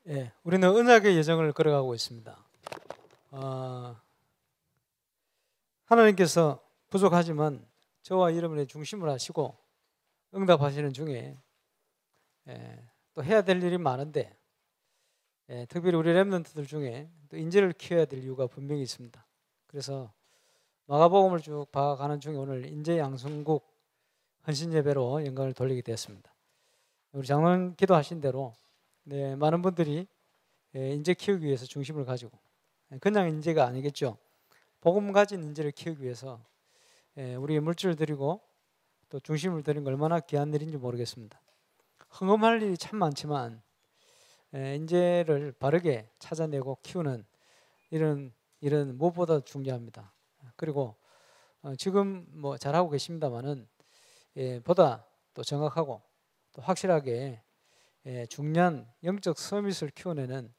예, 우리는 언약의 여정을 걸어가고 있습니다. 하나님께서 부족하지만 저와 여러분의 중심을 하시고 응답하시는 중에 또 해야 될 일이 많은데 특별히 우리 렘넌트들 중에 또 인재를 키워야 될 이유가 분명히 있습니다. 그래서 마가복음을 쭉 봐가는 중에 오늘 인재 양성국 헌신 예배로 영광을 돌리게 되었습니다. 우리 장로님 기도하신 대로 많은 분들이 인재 키우기 위해서 중심을 가지고 그냥 인재가 아니겠죠. 복음 가진 인재를 키우기 위해서 우리 물질을 드리고 또 중심을 드린 거 얼마나 귀한 일인지 모르겠습니다. 헌금할 일이 참 많지만 인재를 바르게 찾아내고 키우는 이런 일은 무엇보다 중요합니다. 그리고 지금 뭐 잘하고 계십니다만은 보다 또 정확하고 또 확실하게 중요한 영적 서밋을 키워내는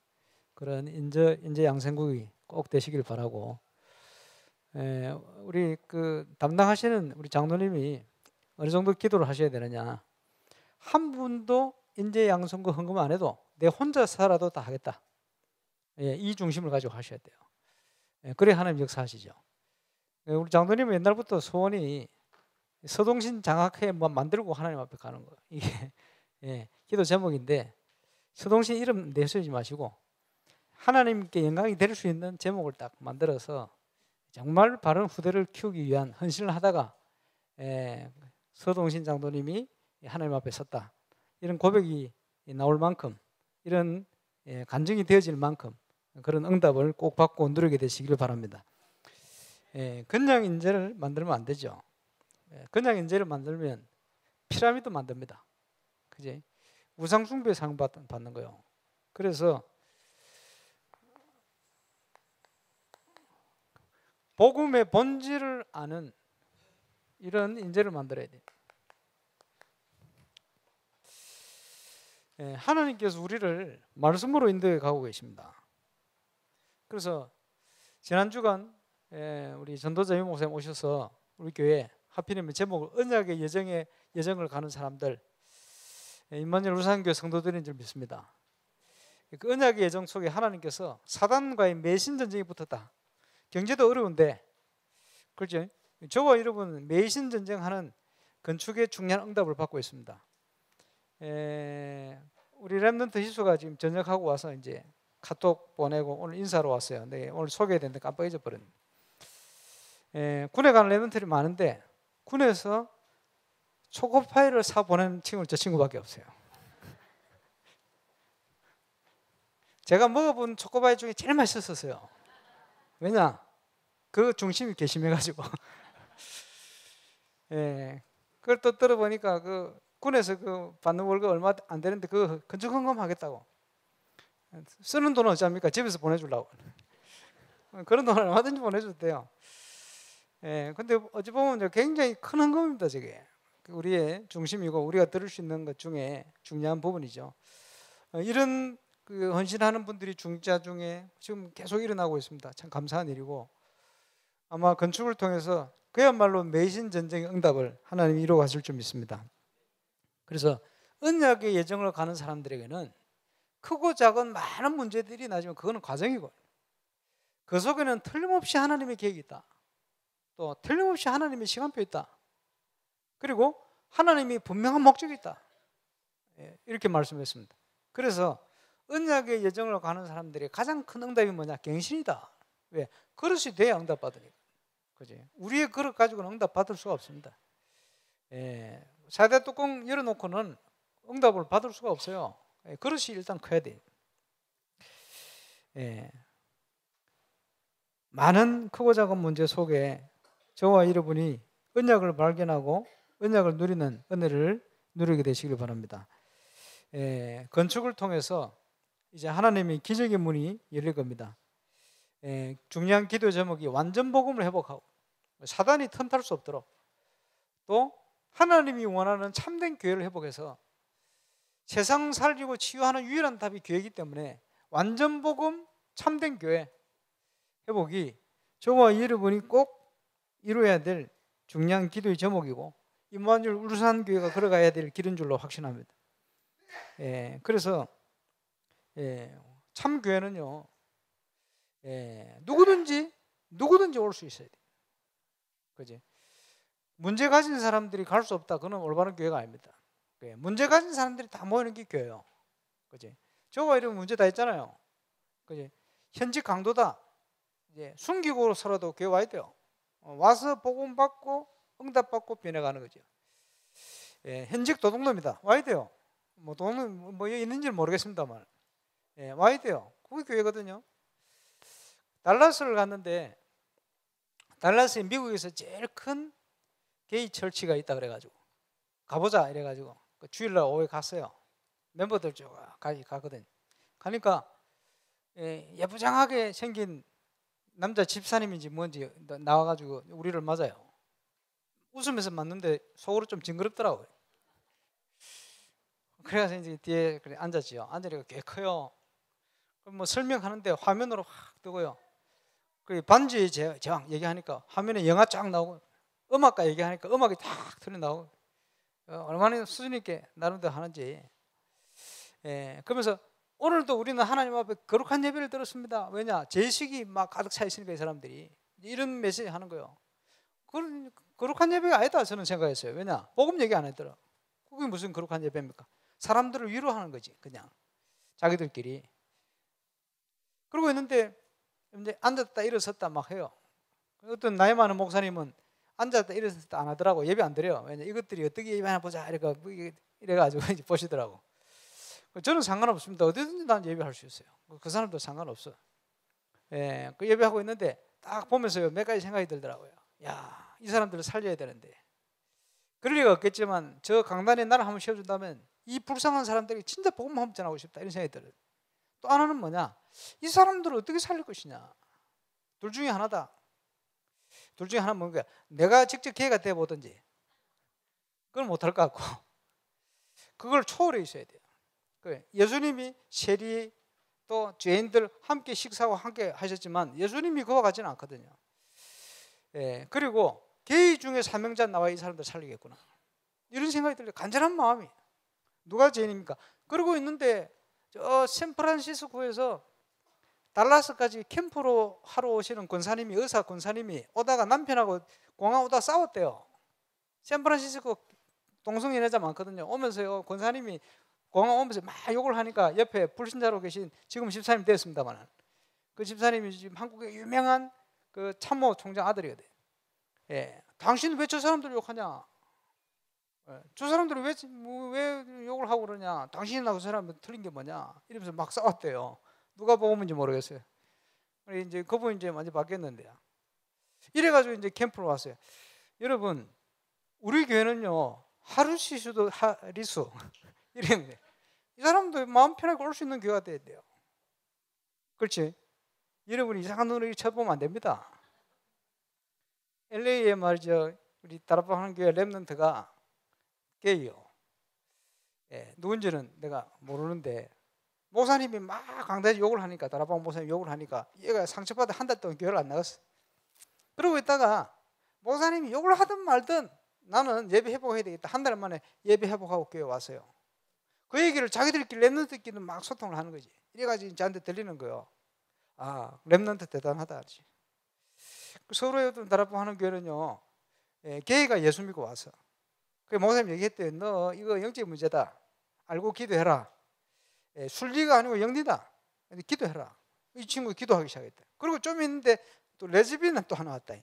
그런 인재 양성국이 꼭 되시길 바라고, 우리 그 담당하시는 우리 장로님이 어느 정도 기도를 하셔야 되느냐. 한 분도 인재 양성국 헌금 안 해도 내 혼자 살아도 다 하겠다. 이 중심을 가지고 하셔야 돼요. 그래 하나님 역사하시죠. 우리 장로님은 옛날부터 소원이 서동신 장학회 뭐 만들고 하나님 앞에 가는 거예요. 이게 기도 제목인데 서동신 이름 내세우지 마시고 하나님께 영광이 될 수 있는 제목을 딱 만들어서 정말 바른 후대를 키우기 위한 헌신을 하다가 서동신 장로님이 하나님 앞에 섰다. 이런 고백이 나올 만큼 이런 간증이 되어질 만큼 그런 응답을 꼭 받고 누리게 되시기를 바랍니다. 그냥 인재를 만들면 안 되죠. 그냥 인재를 만들면 피라미드 만듭니다. 그지? 우상 숭배 상 받는 거예요. 그래서 복음의 본질을 아는 이런 인재를 만들어야 돼요. 하나님께서 우리를 말씀으로 인도해 가고 계십니다. 그래서 지난 주간 우리 전도자 유목사님 오셔서 우리 교회 하필이면 제목을 언약의 여정을 가는 사람들, 임마누엘 울산교회 성도들인 줄 믿습니다. 그 언약의 여정 속에 하나님께서 사단과의 매신 전쟁이 붙었다. 경제도 어려운데, 그렇죠? 저와 여러분 매신 전쟁하는 건축의 중요한 응답을 받고 있습니다. 우리 렘넌트 희수가 지금 전역하고 와서 이제 카톡 보내고 오늘 인사로 왔어요. 네, 오늘 소개해야 되는데 깜빡 잊어버렸네. 군에 가는 렘넌트들이 많은데 군에서 초코파이를 사 보내는 친구는 저 친구밖에 없어요. 제가 먹어본 초코파이 중에 제일 맛있었어요. 왜냐? 그 중심이 괘씸해가지고. 그걸 또 들어보니까 그 군에서 그 받는 월급 얼마 안 되는데 그 건축헌금 하겠다고. 쓰는 돈은 어찌합니까? 집에서 보내주려고. 그런 돈을 얼마든지 보내줬대요. 근데 어찌 보면 굉장히 큰 헌금입니다, 저게. 우리의 중심이고 우리가 들을 수 있는 것 중에 중요한 부분이죠. 이런 그 헌신하는 분들이 중자 중에 지금 계속 일어나고 있습니다. 참 감사한 일이고 아마 건축을 통해서 그야말로 매신 전쟁의 응답을 하나님이 이루어 가실 줄 믿습니다. 그래서 언약의 예정을 가는 사람들에게는 크고 작은 많은 문제들이 나지만 그거는 과정이고 그 속에는 틀림없이 하나님의 계획이 있다. 또 틀림없이 하나님의 시간표 있다. 그리고 하나님이 분명한 목적이 있다. 이렇게 말씀했습니다. 그래서 언약의 예정을 가는 사람들의 가장 큰 응답이 뭐냐? 갱신이다. 왜? 그릇이 돼야 응답 받으니까. 그지? 우리의 그릇 가지고는 응답 받을 수가 없습니다. 사대 뚜껑 열어놓고는 응답을 받을 수가 없어요. 그릇이 일단 커야 돼요. 많은 크고 작은 문제 속에 저와 여러분이 언약을 발견하고 언약을 누리는 은혜를 누리게 되시길 바랍니다. 건축을 통해서 이제 하나님의 기적의 문이 열릴 겁니다. 중요한 기도 제목이 완전 복음을 회복하고 사단이 틈탈 수 없도록 또 하나님이 원하는 참된 교회를 회복해서 세상 살리고 치유하는 유일한 답이 교회이기 때문에 완전 복음 참된 교회 회복이 저와 여러분이 꼭 이루어야 될 중요한 기도의 제목이고 임마누엘 울산교회가 걸어가야 될 길인 줄로 확신합니다. 그래서 예, 참 교회는요, 예, 누구든지 올 수 있어야 돼. 그지? 문제 가진 사람들이 갈 수 없다. 그건 올바른 교회가 아닙니다. 예, 문제 가진 사람들이 다 모이는 게 교회예요. 그지? 저거 이런 문제 다 있잖아요. 그지? 현직 강도다. 이제 숨기고서라도 교회 와야 돼요. 와서 복음 받고 응답 받고 변해가는 거죠. 예, 현직 도둑놈이다. 와야 돼요. 뭐 돈은 뭐 있는지 모르겠습니다만, 예, 와야 돼요. 그게 교회거든요. 달라스를 갔는데 달라스에 미국에서 제일 큰 게이 철치가 있다 그래가지고 가보자 이래가지고 주일날 오후에 갔어요. 멤버들 쭉 가거든. 가니까 예쁘장하게 생긴 남자 집사님인지 뭔지 나와가지고 우리를 맞아요. 웃으면서 맞는데 속으로 좀 징그럽더라고요. 그래서 이제 뒤에 앉았지요. 앉으니까 꽤 커요. 그럼 뭐 설명하는데 화면으로 확 뜨고요. 그 반주의 제왕 얘기하니까 화면에 영화 쫙 나오고, 음악가 얘기하니까 음악이 탁 틀려 나오고, 얼마나 수준 있게 나름대로 하는지. 예, 그러면서 오늘도 우리는 하나님 앞에 거룩한 예배를 드렸습니다. 왜냐? 죄의식이 막 가득 차 있으니까 이 사람들이 이런 메시지 하는 거예요. 그건 거룩한 예배가 아니다 저는 생각했어요. 왜냐? 복음 얘기 안 했더라. 그게 무슨 거룩한 예배입니까? 사람들을 위로하는 거지, 그냥 자기들끼리. 그러고 있는데 이제 앉았다 일어섰다 막 해요. 어떤 나이 많은 목사님은 앉았다 일어섰다 안 하더라고. 예배 안 드려요. 왜냐? 이것들이 어떻게 예배하나 보자 이래가지고 이제 보시더라고. 저는 상관없습니다. 어디든지 난 예배할 수 있어요. 그 사람도 상관없어. 예, 그 예배하고 있는데 딱 보면서 몇 가지 생각이 들더라고요. 야, 이 사람들을 살려야 되는데. 그럴 리가 없겠지만 저 강단에 나를 한번 씌워준다면 이 불쌍한 사람들에게 진짜 복음 한번 전하고 싶다 이런 생각이 들어요. 또 하나는 뭐냐? 이 사람들을 어떻게 살릴 것이냐? 둘 중에 하나다. 둘 중에 하나는 뭔가 내가 직접 기회가 돼보든지 그걸 못할 것 같고 그걸 초월해 있어야 돼요. 예수님이 세리 또 죄인들 함께 식사하고 함께 하셨지만 예수님이 그와 같지는 않거든요. 예, 그리고 개의 중에 사명자 나와 이 사람들 살리겠구나 이런 생각이 들어요. 간절한 마음이. 누가 죄인입니까? 그러고 있는데 저 샌프란시스코에서 달라스까지 캠프로 하러 오시는 권사님이, 의사 권사님이 오다가 남편하고 공항 오다 싸웠대요. 샌프란시스코 동성 연애자 많거든요. 오면서요 권사님이 공항 오면서 막 욕을 하니까 옆에 불신자로 계신 지금 집사님 됐습니다만 그 집사님이 지금 한국의 유명한 그 참모 총장 아들이거든요. 예, 당신 왜 저 사람들 욕하냐? 예, 저 사람들은 왜 욕을 하고 그러냐? 당신이나 그 사람은 틀린 게 뭐냐? 이러면서 막 싸웠대요. 누가 보면인지 모르겠어요. 이제 그분이 이제 완전 바뀌었는데요. 이래가지고 이제 캠프로 왔어요. 여러분, 우리 교회는요 하루 시수도 하리수 이랬는데 이 사람도 마음 편하게 올 수 있는 교회가 돼야 돼요. 그렇지? 여러분이 이상한 눈으로 쳐보면 안 됩니다. LA에 말이죠 우리 다락방 하는 교회 렘넌트가 게이요. 예, 누군지는 내가 모르는데 목사님이 막 강단에서 욕을 하니까 다락방 목사님 욕을 하니까 얘가 상처받아 한 달 동안 교회를 안 나갔어. 그러고 있다가 목사님이 욕을 하든 말든 나는 예배 회복해야 되겠다. 한 달 만에 예배 회복하고 교회 왔어요. 그 얘기를 자기들끼리 렘넌트끼리는 막 소통을 하는 거지. 이래가지고 저한테 들리는 거예요. 아, 렘넌트 대단하다. 서로의 어떤 다락방 하는 교회는요, 게이가 예수 믿고 와서 그 목사님 얘기했대요. 너 이거 영적 문제다. 알고 기도해라. 순리가 아니고 영리다. 기도해라. 이 친구 기도하기 시작했다. 그리고 좀 있는데 또 레즈비언은 또 하나 왔다.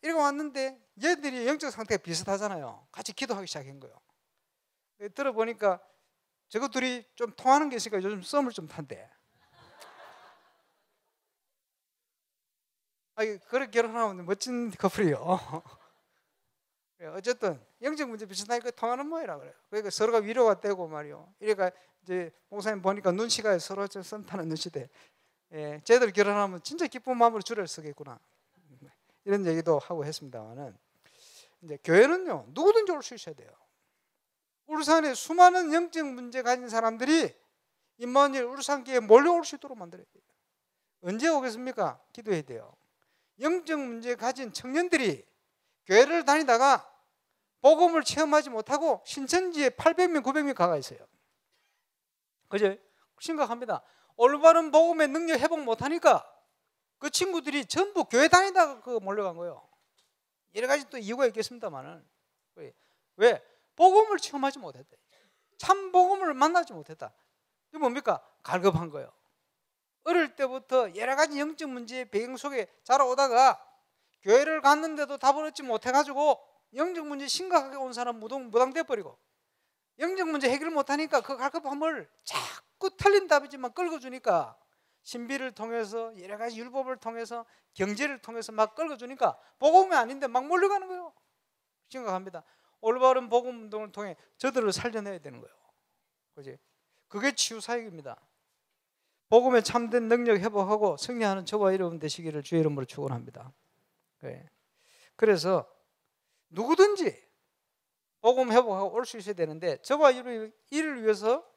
이러고 왔는데 얘들이 영적 상태가 비슷하잖아요. 같이 기도하기 시작한 거예요. 들어보니까 저거 둘이 좀 통하는 게 있으니까 요즘 썸을 좀 탄대. 아니, 그렇게 결혼하면 멋진 커플이요. 어쨌든 영적 문제 비슷하니까 통하는 모양이라 그래요. 그러니까 서로가 위로가 되고 말이요. 이러니까 이제 목사님 보니까 눈치가 서로 썸 타는 눈치대. 쟤들 결혼하면 진짜 기쁜 마음으로 줄을 서겠구나. 이런 얘기도 하고 했습니다만은 이제 교회는요 누구든지 올 수 있어야 돼요. 울산에 수많은 영적 문제 가진 사람들이 임마누엘 울산교회에 몰려올 수 있도록 만들어야 돼요. 언제 오겠습니까? 기도해야 돼요. 영적 문제 가진 청년들이 교회를 다니다가 복음을 체험하지 못하고 신천지에 800명, 900명 가가 있어요. 그죠? 심각합니다. 올바른 복음의 능력 회복 못하니까 그 친구들이 전부 교회 다니다가 몰려간 거예요. 여러 가지 또 이유가 있겠습니다만은. 왜? 복음을 체험하지 못했대. 참 복음을 만나지 못했다. 이게 뭡니까? 갈급한 거예요. 어릴 때부터 여러 가지 영적 문제의 배경 속에 자라오다가 교회를 갔는데도 답을 얻지 못해가지고 영적 문제 심각하게 온 사람 무당돼 버리고, 영적 문제 해결 못하니까 그 갈급함을 자꾸 틀린 답이지만 끌어주니까, 신비를 통해서 여러 가지 율법을 통해서 경제를 통해서 막 끌어주니까 복음이 아닌데 막 몰려가는 거예요. 심각합니다. 올바른 복음 운동을 통해 저들을 살려내야 되는 거예요. 그지? 그게 치유 사역입니다. 복음의 참된 능력 회복하고 승리하는 저와 여러분 되시기를 주의 이름으로 축원합니다. 그래서 누구든지 복음 회복하고 올 수 있어야 되는데, 저와 이를 위해서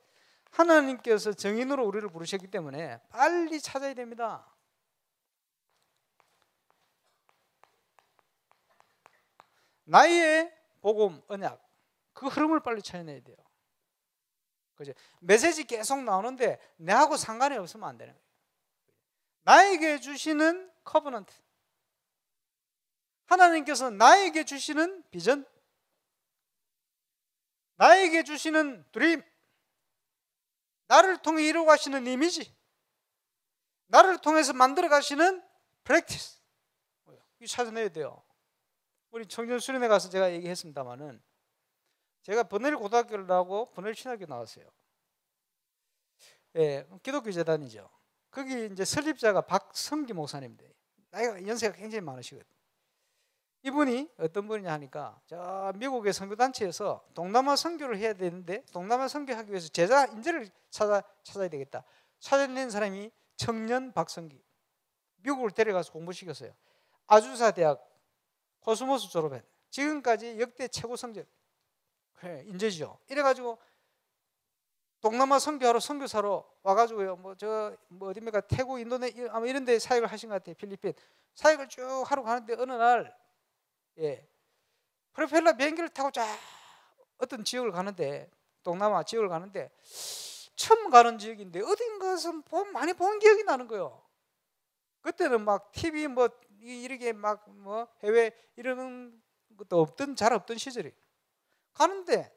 하나님께서 정인으로 우리를 부르셨기 때문에 빨리 찾아야 됩니다. 나의 복음, 언약, 그 흐름을 빨리 찾아내야 돼요. 그죠? 메시지 계속 나오는데 내하고 상관이 없으면 안 되는 거예요. 나에게 주시는 커버넌트, 하나님께서 나에게 주시는 비전, 나에게 주시는 드림, 나를 통해 이루어 가시는 이미지, 나를 통해서 만들어 가시는 프랙티스, 이거 찾아내야 돼요. 우리 청년 수련회 가서 제가 얘기했습니다만은, 제가 버넬 고등학교를 나오고 버넬 신학교 나왔어요. 기독교 재단이죠. 거기 이제 설립자가 박성기 목사님인데 나이가 연세가 굉장히 많으시거든요. 이분이 어떤 분이냐 하니까, 저 미국의 선교단체에서 동남아 선교를 해야 되는데 동남아 선교하기 위해서 제자 인재를 찾아야 되겠다. 찾아낸 사람이 청년 박성기. 미국을 데려가서 공부시켰어요. 아주사 대학 코스모스 졸업했. 지금까지 역대 최고 성적 인재죠. 이래가지고 동남아 선교하러 선교사로 와가지고요. 어디입니까? 태국, 인도네시아 아마 이런 데 사역을 하신 것 같아요. 필리핀 사역을 쭉 하러 가는데 어느 날 프로펠러 비행기를 타고 쫙 어떤 지역을 가는데, 동남아 지역을 가는데 처음 가는 지역인데 어딘가에서 많이 본 기억이 나는 거예요. 그때는 막 TV 이렇게 해외 이러는 것도 잘 없던 시절이. 가는데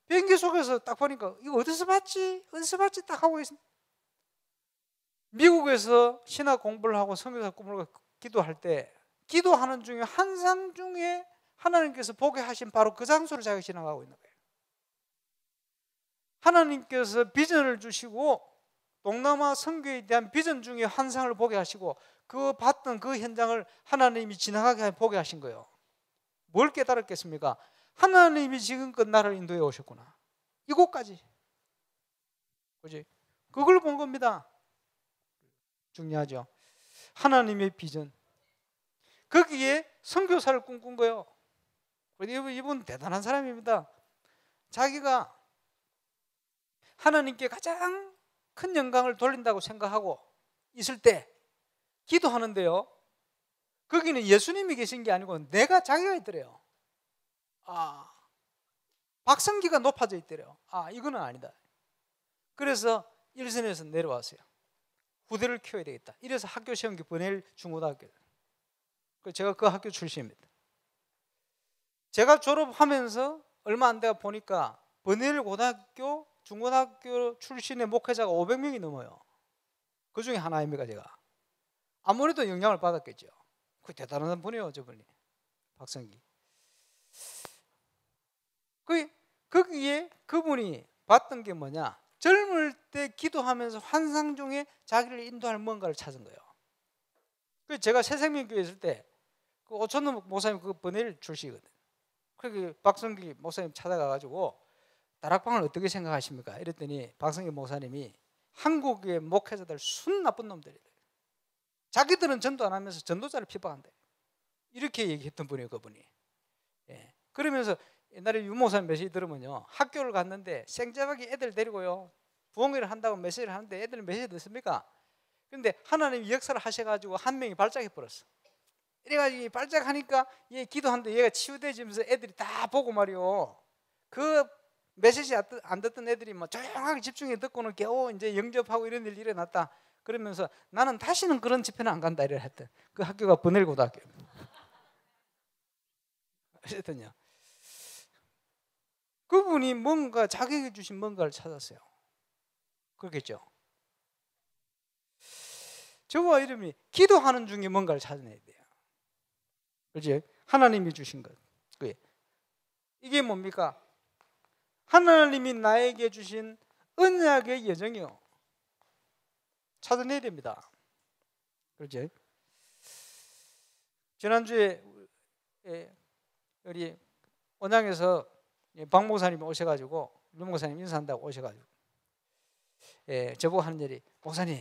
비행기 속에서 딱 보니까 이거 어디서 봤지 딱 하고 있습니다. 미국에서 신학 공부를 하고 선교사 꿈을 기도할 때, 기도하는 중에 환상 중에 하나님께서 보게 하신 바로 그 장소를 자기가 지나가고 있는 거예요. 하나님께서 비전을 주시고 동남아 선교에 대한 비전 중에 환상을 보게 하시고 그 봤던 그 현장을 하나님이 지나가게 보게 하신 거예요. 뭘 깨달았겠습니까? 하나님이 지금껏 나를 인도해 오셨구나. 이곳까지. 그지? 그걸 본 겁니다. 중요하죠. 하나님의 비전. 거기에 선교사를 꿈꾼 거예요. 이분 대단한 사람입니다. 자기가 하나님께 가장 큰 영광을 돌린다고 생각하고 있을 때 기도하는데요, 거기는 예수님이 계신 게 아니고 자기가 있더래요. 박성기가 높아져 있더래요. 이거는 아니다. 그래서 일선에서 내려왔어요. 후대를 키워야 되겠다. 이래서 학교 세운 게 버넬 중고등학교. 제가 그 학교 출신입니다. 제가 졸업하면서 얼마 안 돼가 보니까 버넬 고등학교, 중고등학교 출신의 목회자가 500명이 넘어요. 그 중에 하나입니다. 제가 아무래도 영향을 받았겠죠. 그 대단한 분이에요, 저분이. 박성기. 거기에 그분이 봤던 게 뭐냐, 젊을 때 기도하면서 환상 중에 자기를 인도할 뭔가를 찾은 거예요. 제가 새생명교회 있을 때 그 오천노 목사님 그 버넬 출신이거든. 그래서 박성기 목사님 찾아가가지고 다락방을 어떻게 생각하십니까? 이랬더니 박성기 목사님이 한국의 목회자들 순 나쁜 놈들이래. 자기들은 전도 안 하면서 전도자를 핍박한대. 이렇게 얘기했던 분이에요, 그분이. 그러면서 옛날에 유 목사님 메시지 들으면요, 학교를 갔는데 생자박이 애들 데리고요 부흥회를 한다고 메시지를 하는데 애들은 메시지 듣습니까? 그런데 하나님이 역사를 하셔가지고 한 명이 발작해 버렸어. 이래가지고 발작하니까 얘 기도하는데 얘가 치유돼지면서 애들이 다 보고 말이요. 그 메시지 안 듣던 애들이 뭐 조용하게 집중해 듣고는 겨우 이제 영접하고 이런 일이 일어났다. 그러면서 나는 다시는 그런 집회는 안 간다 이래 했대. 그 학교가 버넬고등학교. 그랬더니요. 그분이 뭔가 자기에게 주신 뭔가를 찾았어요. 그렇겠죠. 저와 이름이 기도하는 중에 뭔가를 찾아내야 돼요. 그렇지? 하나님이 주신 것. 이게 뭡니까? 하나님이 나에게 주신 언약의 여정이요. 찾아내야 됩니다. 그렇지? 지난주에 우리 원양에서 박 목사님이 오셔가지고 류 목사님 인사한다고 오셔가지고 저보고 하는 일이 목사님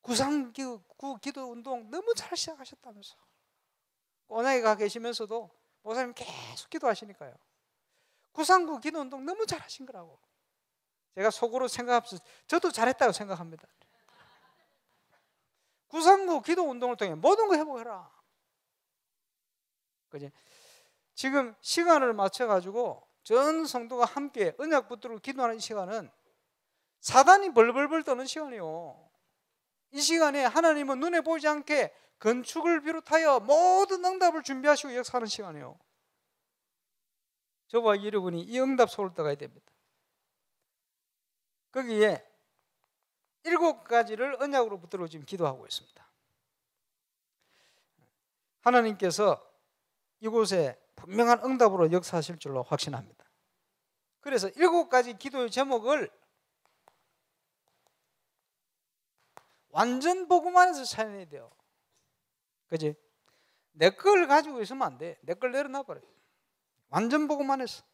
구상기도 운동 너무 잘 시작하셨다면서 원양에 가 계시면서도 목사님 계속 기도하시니까요. 구상구 기도 운동 너무 잘하신 거라고. 제가 속으로 생각하면서 저도 잘했다고 생각합니다. 구상구 기도 운동을 통해 모든 거 회복해라. 그지? 지금 시간을 맞춰가지고 전 성도가 함께 언약 붙들고 기도하는 이 시간은 사단이 벌벌벌 떠는 시간이요. 이 시간에 하나님은 눈에 보이지 않게 건축을 비롯하여 모든 응답을 준비하시고 역사하는 시간이요. 저와 여러분이 이 응답 속을 떠가야 됩니다. 거기에 7가지를 언약으로 붙들고 지금 기도하고 있습니다. 하나님께서 이곳에 분명한 응답으로 역사하실 줄로 확신합니다. 그래서 7가지 기도의 제목을 완전 복음 안에서 찾아내야 돼요. 그지? 내 걸 가지고 있으면 안 돼. 내 걸 내려놔 버려. 완전 복음 안에서.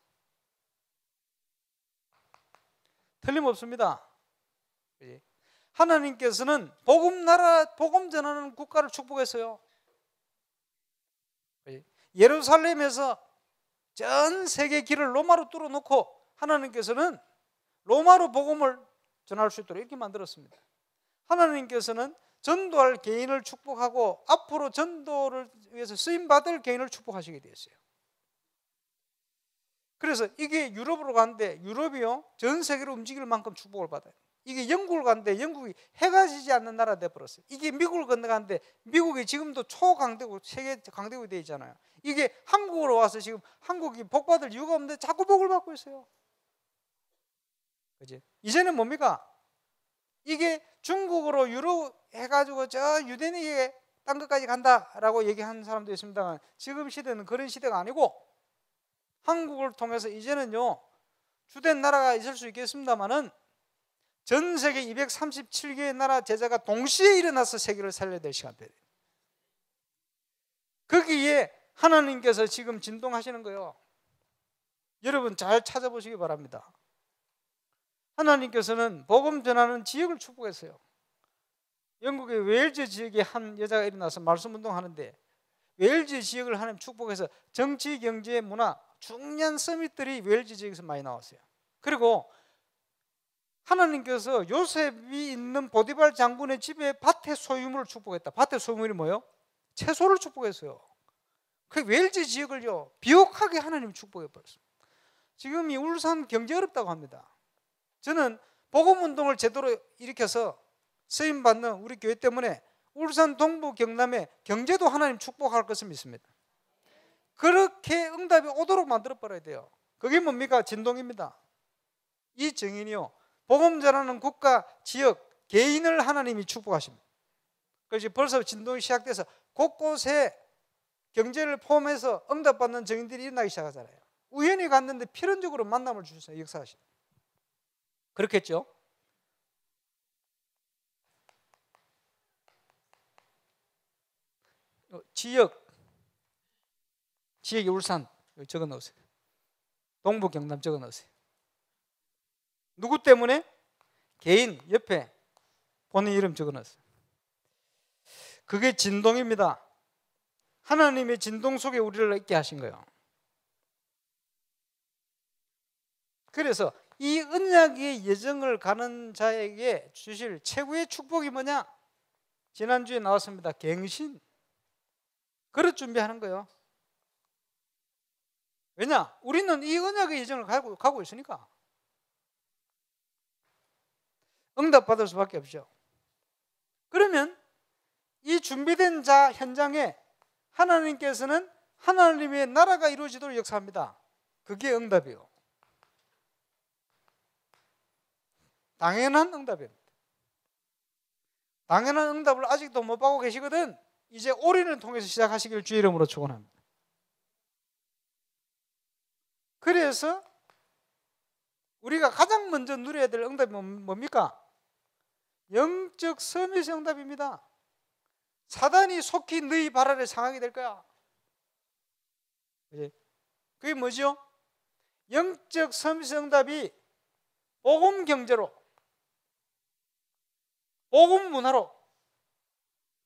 틀림없습니다. 그지? 하나님께서는 복음 나라, 복음 전하는 국가를 축복했어요. 그지? 예루살렘에서 전 세계 길을 로마로 뚫어놓고 하나님께서는 로마로 복음을 전할 수 있도록 이렇게 만들었습니다. 하나님께서는 전도할 개인을 축복하고 앞으로 전도를 위해서 쓰임받을 개인을 축복하시게 되었어요. 그래서 이게 유럽으로 가는데 유럽이요 전 세계로 움직일 만큼 축복을 받아요. 이게 영국을 가는데 영국이 해가 지지 않는 나라 돼버렸어요. 이게 미국을 건너가는데 미국이 지금도 초강대국, 세계 강대국이 되어 있잖아요. 이게 한국으로 와서 지금 한국이 복받을 이유가 없는데 자꾸 복을 받고 있어요. 그치? 이제는 뭡니까? 이게 중국으로 유럽 해가지고 저 유대인에게 딴 것까지 간다라고 얘기하는 사람도 있습니다만 지금 시대는 그런 시대가 아니고 한국을 통해서 이제는요 주된 나라가 있을 수 있겠습니다만은 전 세계 237개의 나라 제자가 동시에 일어나서 세계를 살려야 될 시간대예요. 거기에 하나님께서 지금 진동하시는 거예요. 여러분 잘 찾아보시기 바랍니다. 하나님께서는 복음 전하는 지역을 축복했어요. 영국의 웨일즈 지역에 한 여자가 일어나서 말씀 운동하는데 웨일즈 지역을 하나님 축복해서 정치, 경제, 문화 중요한 서밋들이 웨일즈 지역에서 많이 나왔어요. 그리고 하나님께서 요셉이 있는 보디발 장군의 집에 밭의 소유물을 축복했다. 밭의 소유물이 뭐예요? 채소를 축복했어요. 그 웨일즈 지역을요 비옥하게 하나님 축복해 버렸습니다. 지금 이 울산 경제 어렵다고 합니다. 저는 복음운동을 제대로 일으켜서 쓰임받는 우리 교회 때문에 울산 동부 경남의 경제도 하나님 축복할 것을 믿습니다. 그렇게 응답이 오도록 만들어 버려야 돼요. 그게 뭡니까? 진동입니다. 이 정인이요 복음 전하는 국가, 지역, 개인을 하나님이 축복하십니다. 그래서 벌써 진동이 시작돼서 곳곳에 경제를 포함해서 응답받는 정인들이 일어나기 시작하잖아요. 우연히 갔는데 필연적으로 만남을 주셔서 역사하시죠. 그렇겠죠? 지역이 울산 적어 넣으세요. 동부 경남 적어 넣으세요. 누구 때문에? 개인 옆에 본인 이름 적어 넣었어요. 그게 진동입니다. 하나님의 진동 속에 우리를 있게 하신 거예요. 그래서 이 언약의 여정을 가는 자에게 주실 최고의 축복이 뭐냐? 지난주에 나왔습니다. 갱신. 그릇 준비하는 거예요. 왜냐? 우리는 이 언약의 여정을 가고 있으니까 응답받을 수밖에 없죠. 그러면 이 준비된 자 현장에 하나님께서는 하나님의 나라가 이루어지도록 역사합니다. 그게 응답이에요. 당연한 응답입니다. 당연한 응답을 아직도 못 받고 계시거든 이제 올인을 통해서 시작하시길 주의 이름으로 축원합니다. 그래서 우리가 가장 먼저 누려야 될 응답이 뭡니까? 영적 서밋의 응답입니다. 사단이 속히 너희 발 아래 상하게 될 거야. 그게 뭐죠? 영적 서밋의 응답이 복음 경제로, 복음 문화로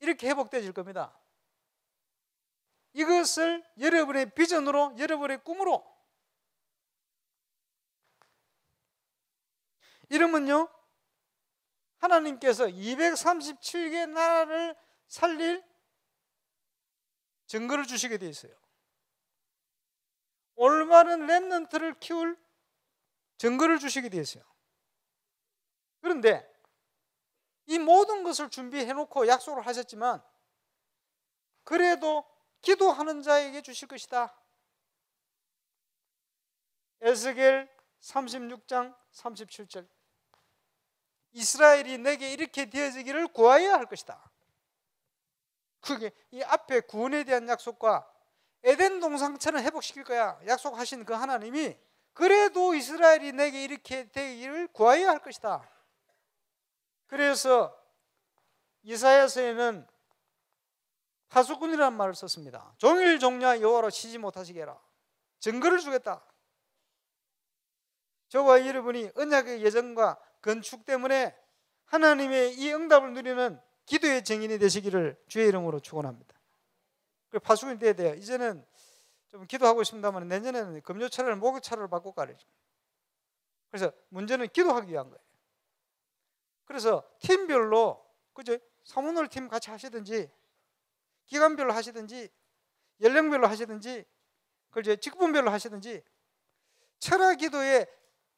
이렇게 회복되어질 겁니다. 이것을 여러분의 비전으로, 여러분의 꿈으로, 이러면요 하나님께서 237개 나라를 살릴 증거를 주시게 되어 있어요. 올바른 렘넌트를 키울 증거를 주시게 되어 있어요. 그런데 이 모든 것을 준비해 놓고 약속을 하셨지만 그래도 기도하는 자에게 주실 것이다. 에스겔 36장 37절 이스라엘이 내게 이렇게 되어지기를 구하여야 할 것이다. 그게 이 앞에 구원에 대한 약속과 에덴 동산처럼 회복시킬 거야 약속하신 그 하나님이 그래도 이스라엘이 내게 이렇게 되기를 구하여야 할 것이다. 그래서 이사야서에는 하수꾼이라는 말을 썼습니다. 종일 종냐 여호와로 치지 못하시게 해라. 증거를 주겠다. 저와 여러분이 언약의 예정과 건축 때문에 하나님의 이 응답을 누리는 기도의 증인이 되시기를 주의 이름으로 축원합니다. 파수꾼이 돼야 돼요. 이제는 좀 기도하고 있습니다만 내년에는 금요차를 목요차를 바꿔 가르쳐. 그래서 문제는 기도하기 위한 거예요. 그래서 팀별로 그죠? 사모놀 팀 같이 하시든지 기간별로 하시든지 연령별로 하시든지 그죠? 직분별로 하시든지 철학 기도의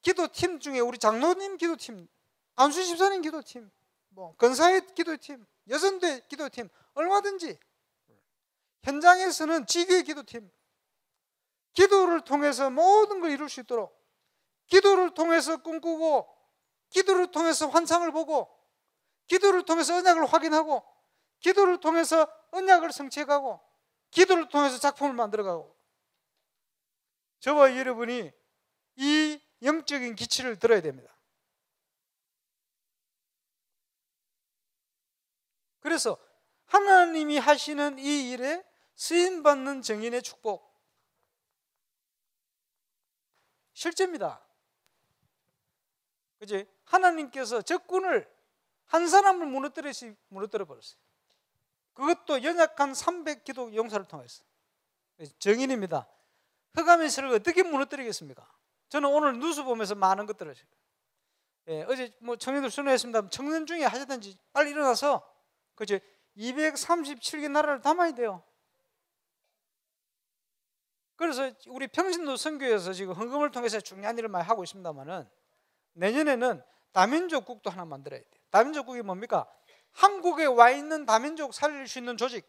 기도팀 중에 우리 장로님 기도팀, 안수 집사님 기도팀, 뭐 건사의 기도팀, 여선대 기도팀 얼마든지 현장에서는 지교의 기도팀 기도를 통해서 모든 걸 이룰 수 있도록 기도를 통해서 꿈꾸고 기도를 통해서 환상을 보고 기도를 통해서 언약을 확인하고 기도를 통해서 언약을 성취해가고 기도를 통해서 작품을 만들어가고 저와 여러분이 이 영적인 기치를 들어야 됩니다. 그래서 하나님이 하시는 이 일에 쓰임받는 증인의 축복 실제입니다. 그지? 하나님께서 적군을 한 사람을 무너뜨려 버렸어요. 그것도 연약한 300기도 용사를 통해서 증인입니다. 흑암의실을 어떻게 무너뜨리겠습니까? 저는 오늘 뉴스 보면서 많은 것들을 어제 뭐 청년들 순회했습니다. 청년 중에 하시든지 빨리 일어나서 그죠? 237개 나라를 담아야 돼요. 그래서 우리 평신도 선교에서 지금 헌금을 통해서 중요한 일을 많이 하고 있습니다만은 내년에는 다민족국도 하나 만들어야 돼요. 다민족국이 뭡니까? 한국에 와 있는 다민족 살릴 수 있는 조직.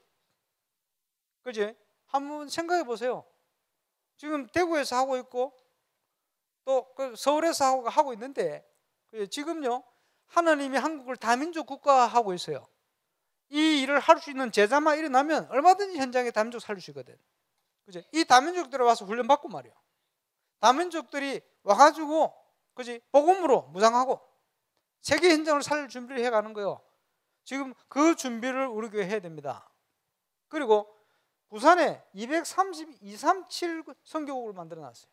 그지? 한번 생각해 보세요. 지금 대구에서 하고 있고 또 서울에서 하고 있는데 지금요 하나님이 한국을 다민족 국가화하고 있어요. 이 일을 할 수 있는 제자만 일어나면 얼마든지 현장에 다민족 살릴 수 있거든. 그지? 이 다민족들이 와서 훈련 받고 말이요. 다민족들이 와가지고 그지? 복음으로 무장하고 세계 현장을 살릴 준비를 해가는 거예요. 지금 그 준비를 우리 교회 해야 됩니다. 그리고 부산에 237 선교국을 만들어놨어요.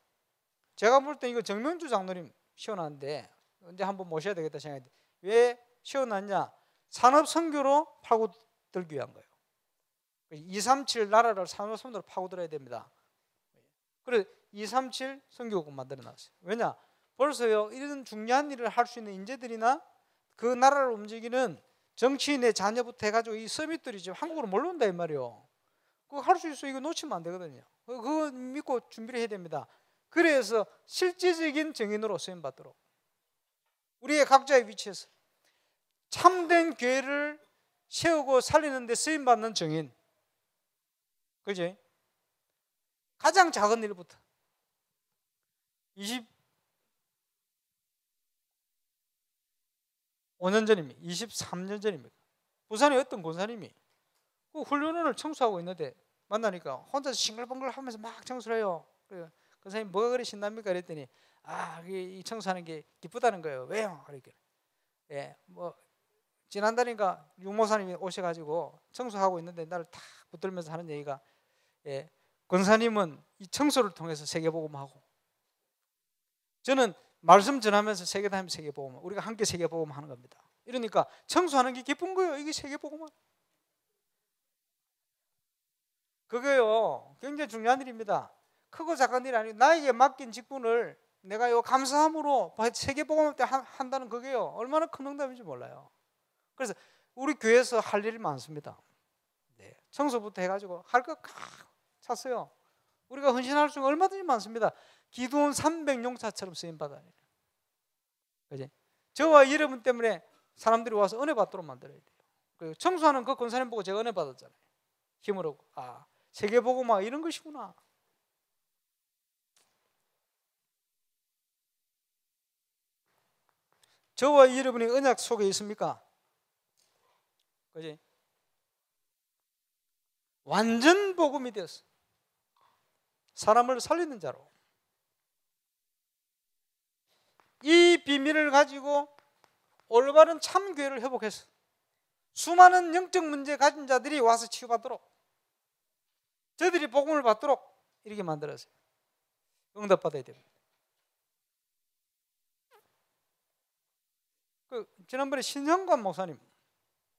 제가 볼 때 이거 정명주 장로님 시원한데 언제 한번 모셔야 되겠다 생각했는데 왜 시원하냐? 산업 선교로 파고들기 위한 거예요. 237 나라를 산업 선교로 파고들어야 됩니다. 그래서 237 선교국 만들어놨어요. 왜냐? 벌써요 이런 중요한 일을 할 수 있는 인재들이나 그 나라를 움직이는 정치인의 자녀부터 해가지고 이 서밋들이 지금 한국으로 몰려온다 이 말이에요. 그거 할 수 있어. 이거 놓치면 안 되거든요. 그거 믿고 준비를 해야 됩니다. 그래서 실질적인 증인으로 쓰임 받도록 우리의 각자의 위치에서 참된 교회를 세우고 살리는 데 쓰임 받는 증인, 그지? 가장 작은 일부터 25년 전입니다. 23년 전입니다. 부산에 어떤 권사님이 그 훈련원을 청소하고 있는데 만나니까 혼자서 싱글벙글 하면서 막 청소를 해요. 그 선생님 뭐가 그리 신납니까? 그랬더니 이 청소하는 게 기쁘다는 거예요. 왜요? 그러니까 뭐 지난달인가 육모사님이 오셔가지고 청소하고 있는데 나를 탁 붙들면서 하는 얘기가 권사님은 이 청소를 통해서 세계복음하고 저는 말씀 전하면서 세계다니면서 세계복음, 우리가 함께 세계복음 하는 겁니다. 이러니까 청소하는 게 기쁜 거예요. 이게 세계복음. 그게요 굉장히 중요한 일입니다. 크고 작은 일이 아니고 나에게 맡긴 직분을 내가 요 감사함으로 세계복음 때 한다는 그게요 얼마나 큰 응답인지 몰라요. 그래서 우리 교회에서 할 일이 많습니다. 청소부터 해가지고 할 거 찼어요. 우리가 헌신할 수 얼마든지 많습니다. 기도원 300용사처럼 쓰임받아야 돼요. 그지? 저와 여러분 때문에 사람들이 와서 은혜 받도록 만들어야 돼요. 청소하는 그 권사님 보고 제가 은혜 받았잖아요. 힘을 얻고 세계복음화 이런 것이구나. 저와 여러분이 언약 속에 있습니까? 그지? 완전 복음이 되었어. 사람을 살리는 자로. 이 비밀을 가지고 올바른 참교회를 회복해서 수많은 영적 문제 가진 자들이 와서 치유받도록 저들이 복음을 받도록 이렇게 만들었어요. 응답받아야 됩니다. 지난번에 신성관 목사님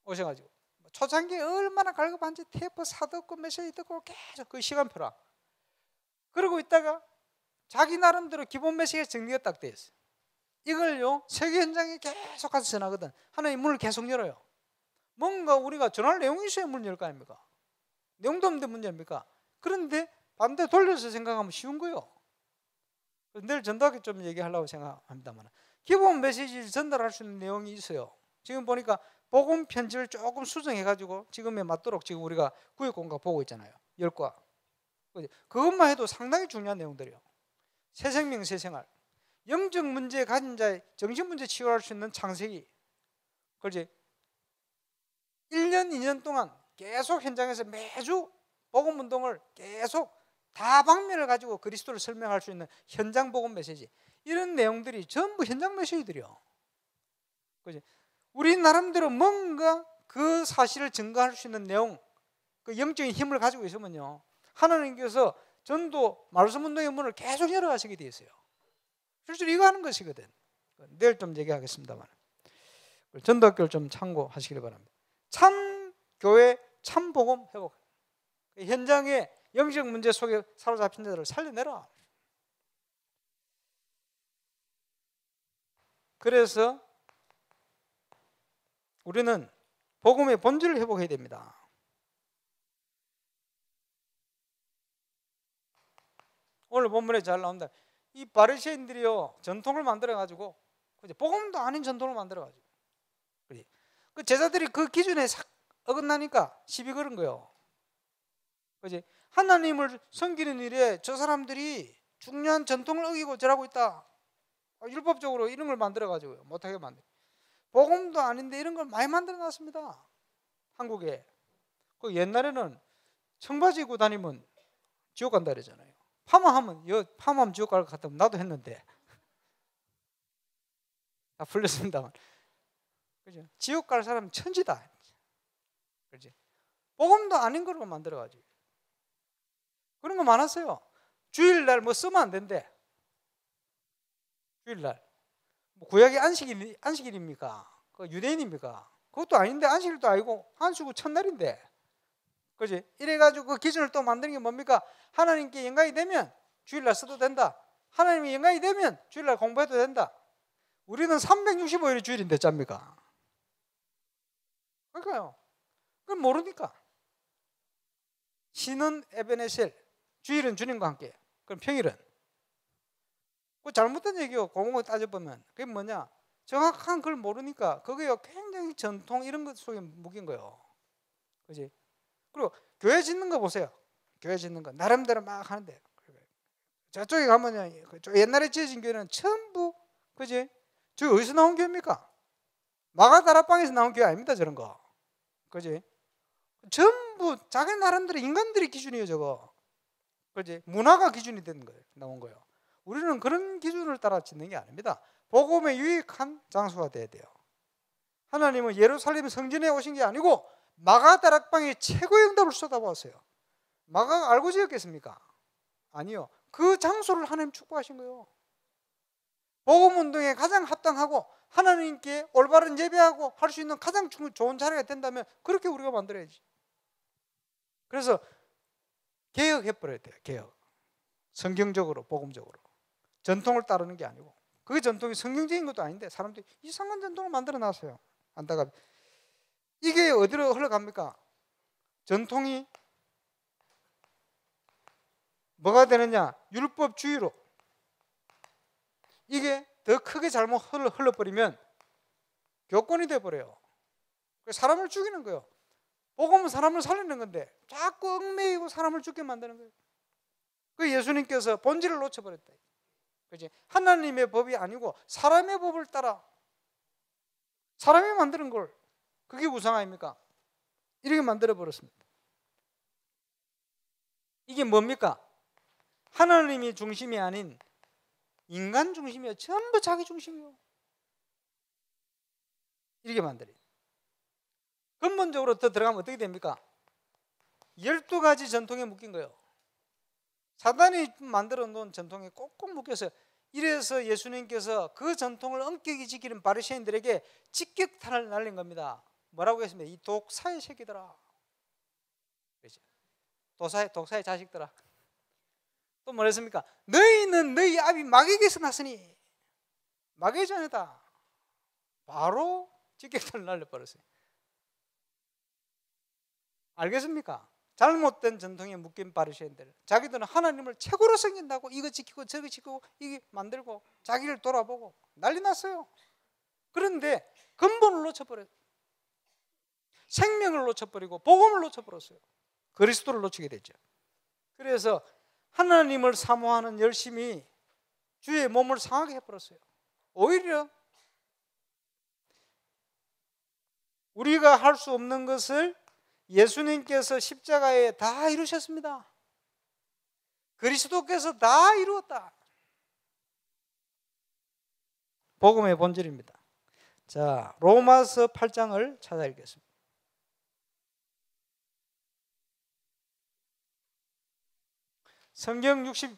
오셔가지고 초창기에 얼마나 갈급한지 테이프 사듣고 메시지 듣고 계속 그 시간표라 그러고 있다가 자기 나름대로 기본 메시지가 정리가 딱 돼 있어요. 이걸요 세계 현장에 계속 가서 전하거든. 하나님 문을 계속 열어요. 뭔가 우리가 전할 내용이 있어야 문을 열 거 아닙니까? 내용도 없는데 문 열입니까? 그런데 반대 돌려서 생각하면 쉬운 거예요. 내일 전도학교 좀 얘기하려고 생각합니다만 기본 메시지를 전달할 수 있는 내용이 있어요. 지금 보니까 복음 편지를 조금 수정해가지고 지금에 맞도록 지금 우리가 구역공과 보고 있잖아요. 10과. 그것만 해도 상당히 중요한 내용들이에요. 새 생명, 새 생활. 영적 문제 가진 자의 정신 문제 치유할 수 있는 창세기. 그렇지? 1년, 2년 동안 계속 현장에서 매주 복음 운동을 계속 다방면을 가지고 그리스도를 설명할 수 있는 현장 복음 메시지. 이런 내용들이 전부 현장 메시지들이요. 그렇지? 우리 나름대로 뭔가 그 사실을 증거할 수 있는 내용, 그 영적인 힘을 가지고 있으면요. 하나님께서 전도 말씀 운동의 문을 계속 열어가시게 되어 있어요. 실제로 이거 하는 것이거든. 내일 좀 얘기하겠습니다만. 전도학교를 좀 참고하시길 바랍니다. 참 교회, 참 복음 회복. 현장의 영적 문제 속에 사로잡힌 자들을 살려내라. 그래서 우리는 복음의 본질을 회복해야 됩니다. 오늘 본문에 잘 나온다. 이 바리새인들이요 전통을 만들어가지고 복음도 아닌 전통을 만들어가지고 그 제자들이 그 기준에 싹 어긋나니까 시비 걸은 거예요. 그지? 하나님을 섬기는 일에 저 사람들이 중요한 전통을 어기고 저러고 있다. 율법적으로 이런 걸 만들어가지고 못하게 만들. 복음도 아닌데 이런 걸 많이 만들어놨습니다. 한국에. 그 옛날에는 청바지 입고 다니면 지옥 간다 그러잖아요. 파마하면 지옥 갈 것 같으면 나도 했는데 다 풀렸습니다만. 그죠? 지옥 갈 사람은 천지다. 그렇지? 복음도 아닌 걸로 만들어가지고 그런 거 많았어요. 주일날 뭐 쓰면 안 된대. 주일날 뭐 구약의 안식일입니까? 그 유대인입니까? 그것도 아닌데 안식일도 아니고 안식일 첫날인데, 그렇지? 이래가지고 그 기준을 또 만드는 게 뭡니까? 하나님께 영광이 되면 주일날 써도 된다. 하나님이 영광이 되면 주일날 공부해도 된다. 우리는 365일이 주일인데 짭니까? 그러니까요. 그건 모르니까. 신은 에베네셀, 주일은 주님과 함께. 그럼 평일은? 그 잘못된 얘기요. 공공을 따져보면 그게 뭐냐? 정확한 걸 모르니까 그게 굉장히 전통 이런 것 속에 묶인 거예요. 그지? 그리고 교회 짓는 거 보세요. 교회 짓는 거 나름대로 막 하는데 저쪽에 가면요, 옛날에 지어진 교회는 전부 그지? 저 어디서 나온 교회입니까? 마가다락방에서 나온 교회 아닙니다. 저런 거. 그지? 전부 자기 나름대로 인간들의 기준이에요. 저거. 그지? 문화가 기준이 된 거예요. 나온 거예요. 우리는 그런 기준을 따라 짓는 게 아닙니다. 복음에 유익한 장소가 돼야 돼요. 하나님은 예루살렘 성전에 오신 게 아니고 마가다락방에 최고의 응답을 쏟아부었어요. 마가가 알고 지었겠습니까? 아니요. 그 장소를 하나님 축복하신 거예요. 복음운동에 가장 합당하고 하나님께 올바른 예배하고 할 수 있는 가장 좋은 자리가 된다면 그렇게 우리가 만들어야지. 그래서 개혁해버려야 돼요. 개혁. 성경적으로, 복음적으로. 전통을 따르는 게 아니고. 그게 전통이 성경적인 것도 아닌데 사람들이 이상한 전통을 만들어놨어요. 안타깝게. 이게 어디로 흘러갑니까? 전통이 뭐가 되느냐? 율법주의로. 이게 더 크게 잘못 흘러버리면 교권이 돼버려요. 사람을 죽이는 거예요. 복음은 사람을 살리는 건데 자꾸 얽매이고 사람을 죽게 만드는 거예요. 그 예수님께서 본질을 놓쳐버렸다. 그렇지? 하나님의 법이 아니고 사람의 법을 따라 사람이 만드는 걸 그게 우상 아닙니까? 이렇게 만들어 버렸습니다. 이게 뭡니까? 하나님이 중심이 아닌 인간 중심이에요. 전부 자기 중심이에요. 이렇게 만들어요. 근본적으로 더 들어가면 어떻게 됩니까? 12가지 전통에 묶인 거예요. 사단이 만들어 놓은 전통에 꼭꼭 묶여서 이래서 예수님께서 그 전통을 엄격히 지키는 바리새인들에게 직격탄을 날린 겁니다. 뭐라고 했습니까? 이 독사의 새끼들아. 그렇죠? 독사의 자식들아. 또 뭐랬습니까? 너희는 너희 아비 마귀에게서 났으니 마귀의 자녀다. 바로 직격탄을 날려버렸어요. 알겠습니까? 잘못된 전통에 묶인 바리새인들, 자기들은 하나님을 최고로 섬긴다고 이거 지키고 저거 지키고 이게 만들고 자기를 돌아보고 난리 났어요. 그런데 근본을 놓쳐버려요. 생명을 놓쳐버리고 복음을 놓쳐버렸어요. 그리스도를 놓치게 되죠. 그래서 하나님을 사모하는 열심이 주의 몸을 상하게 해버렸어요. 오히려 우리가 할 수 없는 것을 예수님께서 십자가에 다 이루셨습니다. 그리스도께서 다 이루었다. 복음의 본질입니다. 자, 로마서 8장을 찾아 읽겠습니다. 성경 60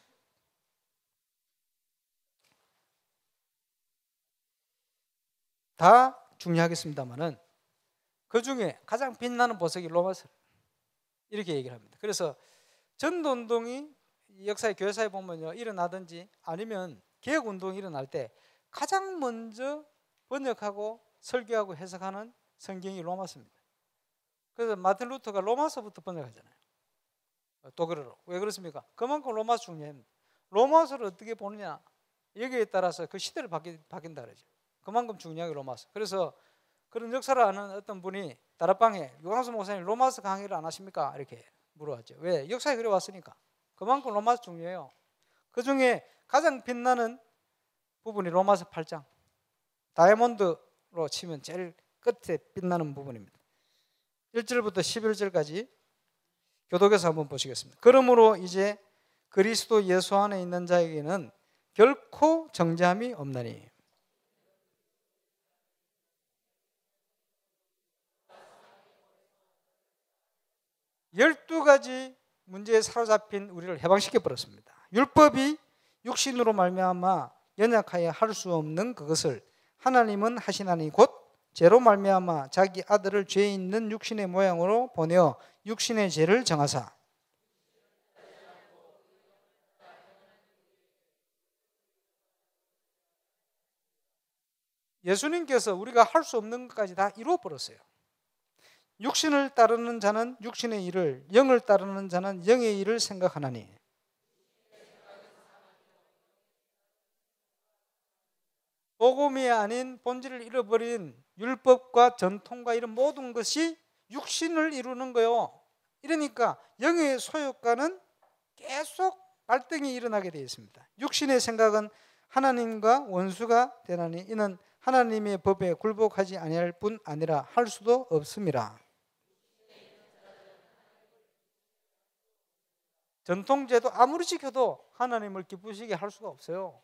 다 중요하겠습니다만은 그 중에 가장 빛나는 보석이 로마서 이렇게 얘기를 합니다. 그래서 전도운동이 역사의 교회사에 보면요 일어나든지 아니면 개혁운동이 일어날 때 가장 먼저 번역하고 설교하고 해석하는 성경이 로마서입니다. 그래서 마틴 루터가 로마서부터 번역하잖아요. 독일어로. 왜 그렇습니까? 그만큼 로마서 중요합니다. 로마서를 어떻게 보느냐 여기에 따라서 그 시대를 바뀐다 그러죠. 그만큼 중요하게 로마서. 그래서 그런 역사를 아는 어떤 분이 다락방에 유광수 목사님 로마서 강의를 안 하십니까? 이렇게 물어봤죠. 왜? 역사에 그래 왔으니까. 그만큼 로마서 중요해요. 그 중에 가장 빛나는 부분이 로마서 8장. 다이아몬드로 치면 제일 끝에 빛나는 부분입니다. 1절부터 11절까지 교독에서 한번 보시겠습니다. 그러므로 이제 그리스도 예수 안에 있는 자에게는 결코 정죄함이 없나니 12가지 문제에 사로잡힌 우리를 해방시켜 버렸습니다. 율법이 육신으로 말미암아 연약하여 할 수 없는 그것을 하나님은 하시나니 곧 죄로 말미암아 자기 아들을 죄 있는 육신의 모양으로 보내어 육신의 죄를 정하사 예수님께서 우리가 할 수 없는 것까지 다 이루어 버렸어요. 육신을 따르는 자는 육신의 일을, 영을 따르는 자는 영의 일을 생각하나니. 복음이 아닌 본질을 잃어버린 율법과 전통과 이런 모든 것이 육신을 이루는 거요. 이러니까 영의 소유과는 계속 갈등이 일어나게 되어 있습니다. 육신의 생각은 하나님과 원수가 되나니 이는 하나님의 법에 굴복하지 아니할 뿐 아니라 할 수도 없음이라. 전통제도 아무리 지켜도 하나님을 기쁘시게 할 수가 없어요.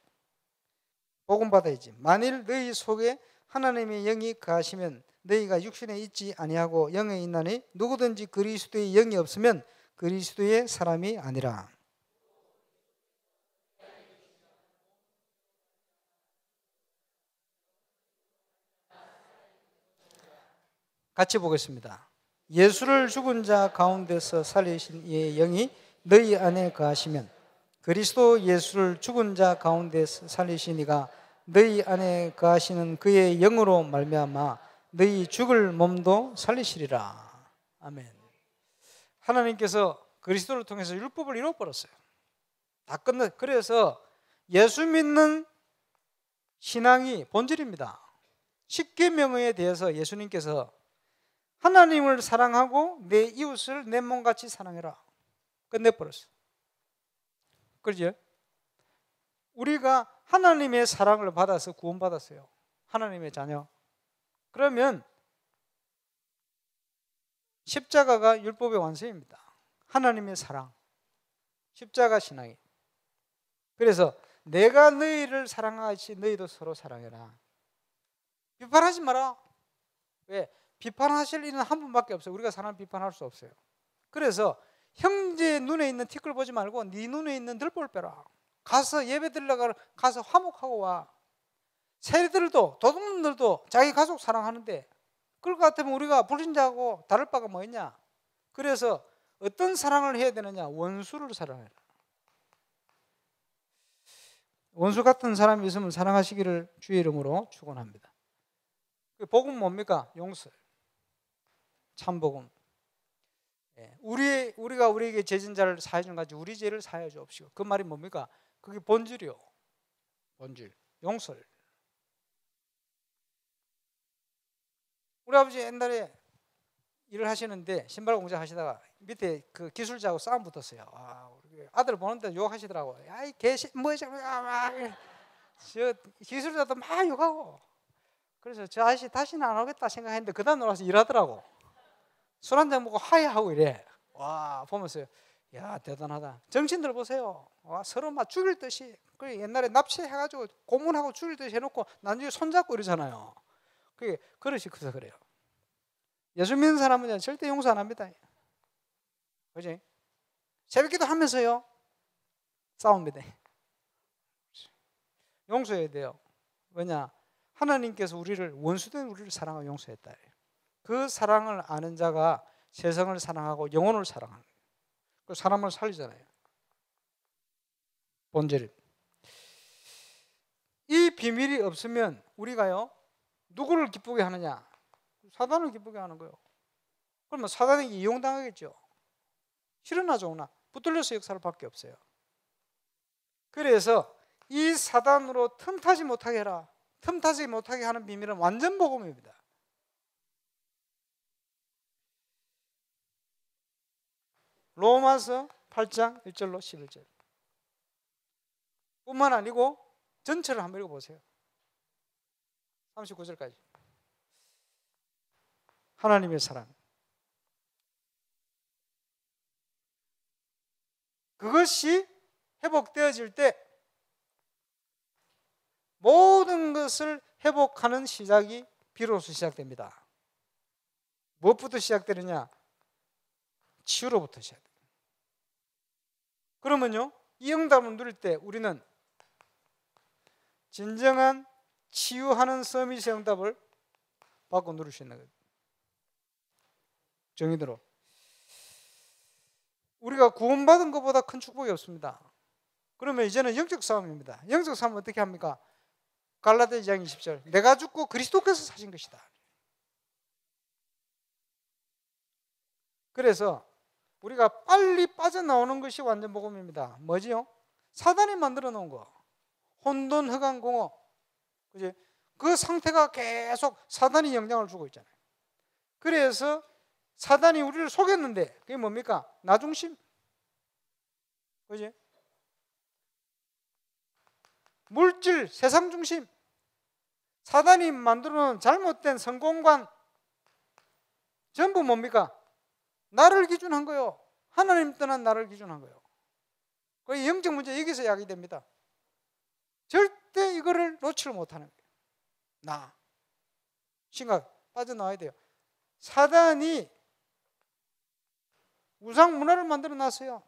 복음 받아야지. 만일 너희 속에 하나님의 영이 거하시면 너희가 육신에 있지 아니하고 영에 있나니 누구든지 그리스도의 영이 없으면 그리스도의 사람이 아니라. 같이 보겠습니다. 예수를 죽은 자 가운데서 살리신 이의 영이 너희 안에 거하시면 그리스도 예수를 죽은 자 가운데서 살리신 이가 너희 안에 거하시는 그의 영으로 말미암아 너희 죽을 몸도 살리시리라. 아멘. 하나님께서 그리스도를 통해서 율법을 이루어버렸어요. 다 끝났어요. 그래서 예수 믿는 신앙이 본질입니다. 십계명에 대해서 예수님께서 하나님을 사랑하고 내 이웃을 내 몸같이 사랑해라. 끝내버렸어요. 그렇죠? 우리가 하나님의 사랑을 받아서 구원받았어요. 하나님의 자녀. 그러면 십자가가 율법의 완성입니다. 하나님의 사랑. 십자가 신앙이. 그래서 내가 너희를 사랑하듯이 너희도 서로 사랑해라. 비판하지 마라. 왜? 비판하실 일은 한 분밖에 없어요. 우리가 사람 비판할 수 없어요. 그래서 형제 눈에 있는 티끌 보지 말고 네 눈에 있는 들볼 빼라. 가서 예배 드리려고 가서 화목하고 와. 세리들도 도둑놈들도 자기 가족 사랑하는데 그럴 것 같으면 우리가 불신자하고 다를 바가 뭐 있냐. 그래서 어떤 사랑을 해야 되느냐. 원수를 사랑해라. 원수 같은 사람이 있으면 사랑하시기를 주의 이름으로 축원합니다. 복음 뭡니까? 용서. 참복음. 우리가 우리에게 죄진 자를 사해 준 같이 우리 죄를 사해 주옵시고. 그 말이 뭡니까? 그게 본질이요. 본질. 용서를. 우리 아버지 옛날에 일을 하시는데 신발 공장 하시다가 밑에 그 기술자하고 싸움 붙었어요. 우리 아들 보는데 욕하시더라고요. 야, 이 개씨 뭐야, 저 기술자도 막 욕하고. 그래서 저 아저씨 다시는 안 오겠다 생각했는데 그 다음 놀아서 일하더라고. 술 한잔 먹고 하이하고 이래. 와, 보면서 야, 대단하다. 정신들 보세요. 와, 서로 막 죽일 듯이. 그 옛날에 납치해가지고 고문하고 죽일 듯이 해놓고 나중에 손잡고 이러잖아요. 그게 그릇이 커서 그래요. 예수 믿는 사람은 절대 용서 안 합니다. 그지? 새벽기도 하면서요 싸웁니다. 용서해야 돼요. 왜냐? 하나님께서 우리를 원수된 우리를 사랑하고 용서했다. 그 사랑을 아는 자가 세상을 사랑하고 영혼을 사랑하는 거예요. 그 사람을 살리잖아요. 본질. 이 비밀이 없으면 우리가요 누구를 기쁘게 하느냐? 사단을 기쁘게 하는 거예요. 그러면 사단에게 이용당하겠죠. 실현나 좋으나 붙들려서 역사를 밖에 없어요. 그래서 이 사단으로 틈타지 못하게 해라. 틈타지 못하게 하는 비밀은 완전 복음입니다. 로마서 8장 1절로 11절 뿐만 아니고 전체를 한번 읽어보세요. 39절까지. 하나님의 사랑. 그것이 회복되어질 때 모든 것을 회복하는 시작이 비로소 시작됩니다. 무엇부터 시작되느냐? 치유로부터 시작됩니다. 그러면요, 이 응답을 누릴 때 우리는 진정한 치유하는 서밋의 응답을 받고 누릴 수 있는 거예요. 정의대로. 우리가 구원받은 것보다 큰 축복이 없습니다. 그러면 이제는 영적 싸움입니다. 영적 싸움은 어떻게 합니까? 갈라디아 2장 20절. 내가 죽고 그리스도께서 사신 것이다. 그래서 우리가 빨리 빠져나오는 것이 완전 복음입니다. 뭐지요? 사단이 만들어 놓은 거. 혼돈, 흑암, 공허. 그지? 그 상태가 계속 사단이 영향을 주고 있잖아요. 그래서 사단이 우리를 속였는데 그게 뭡니까? 나 중심. 그지? 물질, 세상 중심. 사단이 만들어 놓은 잘못된 성공관. 전부 뭡니까? 나를 기준한 거요. 하나님 떠난 나를 기준한 거요. 그 영적 문제 여기서 야기됩니다. 절대 이거를 놓치를 못하는 거예요. 나. 심각 빠져나와야 돼요. 사단이 우상 문화를 만들어 놨어요.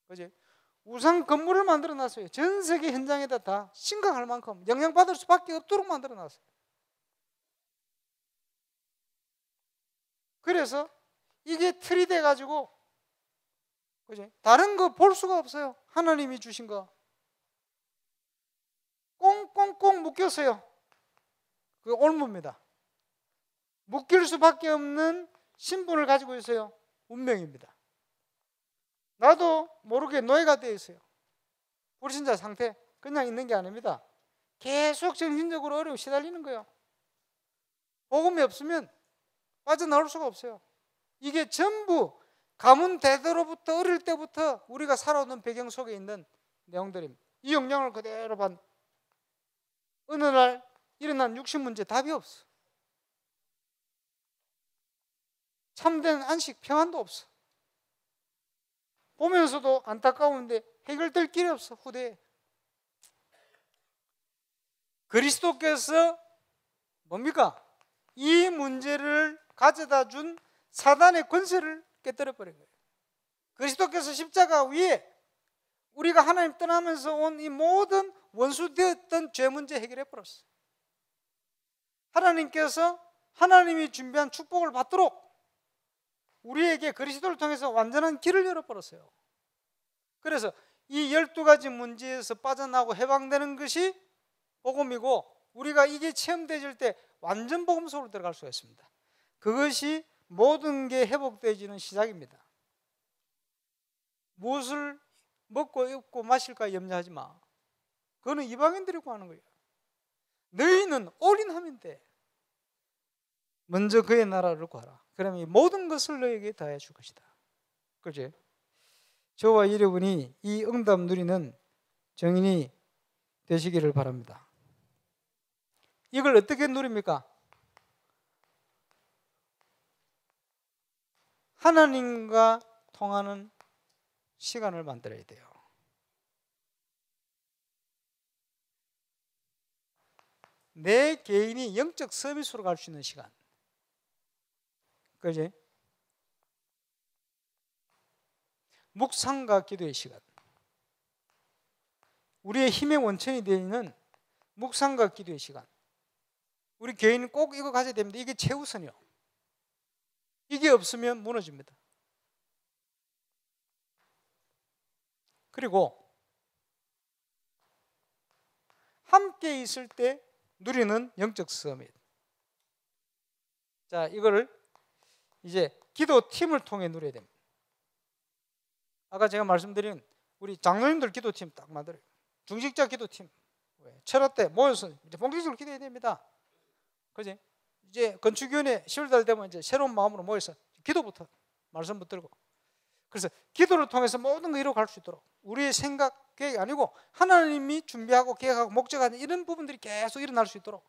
그지? 우상 건물을 만들어 놨어요. 전 세계 현장에다 다 심각할 만큼 영향받을 수밖에 없도록 만들어 놨어요. 그래서 이게 틀이 돼가지고, 그지? 다른 거 볼 수가 없어요. 하나님이 주신 거. 꽁꽁꽁 묶였어요. 그게 올무입니다. 묶일 수밖에 없는 신분을 가지고 있어요. 운명입니다. 나도 모르게 노예가 되어 있어요. 불신자 상태. 그냥 있는 게 아닙니다. 계속 정신적으로 어려움 시달리는 거예요. 복음이 없으면 빠져나올 수가 없어요. 이게 전부 가문 대대로부터 어릴 때부터 우리가 살아오는 배경 속에 있는 내용들입니다. 이 영향을 그대로 받는. 어느 날 일어난 육신 문제 답이 없어. 참된 안식 평안도 없어. 보면서도 안타까운데 해결될 길이 없어. 후대에 그리스도께서 뭡니까? 이 문제를 가져다 준 사단의 권세를 깨뜨려 버린 거예요. 그리스도께서 십자가 위에 우리가 하나님 떠나면서 온 이 모든 원수되었던 죄 문제 해결해 버렸어요. 하나님께서 하나님이 준비한 축복을 받도록 우리에게 그리스도를 통해서 완전한 길을 열어버렸어요. 그래서 이 12가지 문제에서 빠져나오고 해방되는 것이 복음이고, 우리가 이게 체험되어질 때 완전 복음 속으로 들어갈 수가 있습니다. 그것이 모든 게 회복되어지는 시작입니다. 무엇을 먹고 입고 마실까 염려하지 마. 그거는 이방인들이 구하는 거예요. 너희는 올인하면 돼. 먼저 그의 나라를 구하라. 그러면 이 모든 것을 너에게 다해 줄 것이다. 그렇지? 저와 여러분이 이 응답 누리는 정인이 되시기를 바랍니다. 이걸 어떻게 누립니까? 하나님과 통하는 시간을 만들어야 돼요. 내 개인이 영적 서비스로 갈 수 있는 시간. 그지? 묵상과 기도의 시간. 우리의 힘의 원천이 되는 묵상과 기도의 시간. 우리 개인은 꼭 이거 가져야 됩니다. 이게 최우선이요. 이게 없으면 무너집니다. 그리고 함께 있을 때 누리는 영적 서밋. 자, 이거를 이제 기도팀을 통해 누려야 됩니다. 아까 제가 말씀드린 우리 장로님들 기도팀 딱 만들어요. 중직자 기도팀. 철학 때 모여서 이제 본격적으로 기도해야 됩니다. 그지? 이제 건축위원회 10월달 되면 이제 새로운 마음으로 모여서 기도부터 말씀 붙들고. 그래서 기도를 통해서 모든 거 이루어갈 수 있도록 우리의 생각, 계획이 아니고 하나님이 준비하고 계획하고 목적하는 이런 부분들이 계속 일어날 수 있도록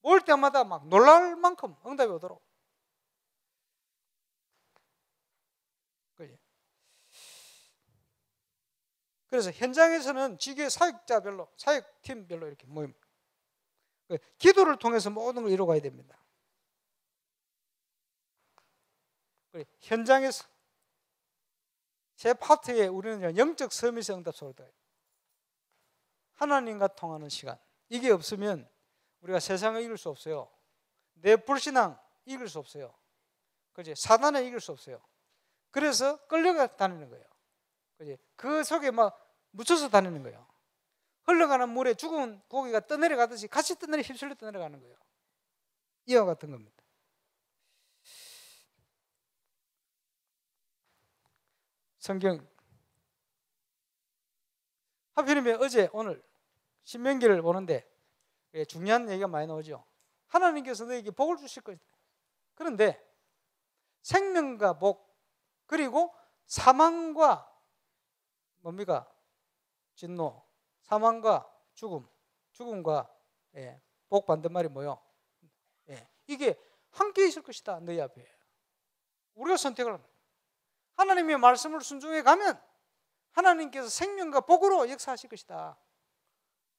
올 때마다 막 놀랄 만큼 응답이 오도록. 그래서 현장에서는 지교회 사역자별로, 사역팀별로 이렇게 모입니다. 기도를 통해서 모든 걸 이루어가야 됩니다. 현장에서 제 파트에 우리는 영적 서밋의 응답 속으로 들어가요. 하나님과 통하는 시간. 이게 없으면 우리가 세상을 이길 수 없어요. 내 불신앙 이길 수 없어요. 그지? 사단을 이길 수 없어요. 그래서 끌려가 다니는 거예요. 그지? 그 속에 막 묻혀서 다니는 거예요. 흘러가는 물에 죽은 고기가 떠내려가듯이 같이 휩쓸려 떠내려가는 거예요. 이와 같은 겁니다. 성경 하필이면 어제 오늘 신명기를 보는데 중요한 얘기가 많이 나오죠. 하나님께서 너에게 복을 주실 것이다. 그런데 생명과 복 그리고 사망과 뭡니까? 진노, 사망과 죽음과 복 반대말이 뭐요? 이게 함께 있을 것이다. 너희 앞에. 우리가 선택을 합니다. 하나님의 말씀을 순종해 가면 하나님께서 생명과 복으로 역사하실 것이다.